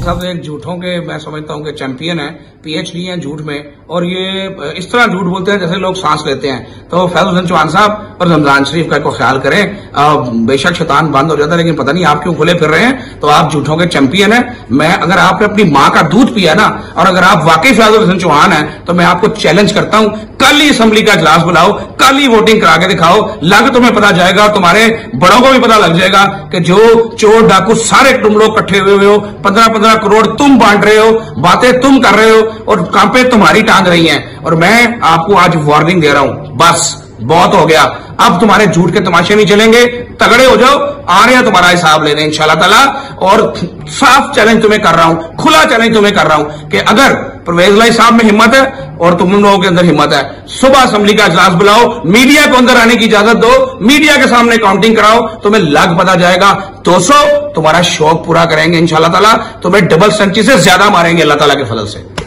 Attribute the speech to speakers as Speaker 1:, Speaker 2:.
Speaker 1: साहब एक झूठों के मैं समझता हूं कि चैंपियन है, पीएचडी है झूठ में, और ये इस तरह झूठ बोलते हैं जैसे लोग सांस लेते हैं। तो फैजल हुसैन चौहान साहब और रमजान शरीफ का को ख्याल करें। बेशक शैतान बंद हो जाता है, लेकिन पता नहीं आप क्यों खुले फिर रहे हैं। तो आप झूठों के चैंपियन है। मैं अगर आपने अपनी माँ का दूध पिया ना, और अगर आप वाकई फैजल हुसैन चौहान है, तो मैं आपको चैलेंज करता हूं, कल ही असेंबली का इजलास बुलाओ, कल ही वोटिंग करा के दिखाओ, लग तुम्हें पता जाएगा, तुम्हारे बड़ों को भी पता लग जाएगा कि जो चोर डाकू सारे तुम लोग इकट्ठे हुए हो, 15-15 करोड़ तुम बांट रहे हो, बातें तुम कर रहे हो, और कांपे तुम्हारी टांग रही हैं। और मैं आपको आज वार्निंग दे रहा हूं, बस बहुत हो गया। अब तुम्हारे झूठ के तमाशे नहीं चलेंगे, तगड़े हो जाओ, आ रहे हैं तुम्हारा हिसाब लेने इंशाल्लाह ताला। और साफ चैलेंज तुम्हें कर रहा हूं, खुला चैलेंज तुम्हें कर रहा हूं कि अगर परवेज लाई साहब में हिम्मत है और तुम लोगों के अंदर हिम्मत है, सुबह असेंबली का इजलास बुलाओ, मीडिया को अंदर आने की इजाजत दो, मीडिया के सामने काउंटिंग कराओ, तुम्हें लग पता जाएगा। 200 तुम्हारा शौक पूरा करेंगे इंशाल्लाह ताला, तुम्हें डबल सेंचुरी से ज्यादा मारेंगे अल्लाह ताला के फजल से।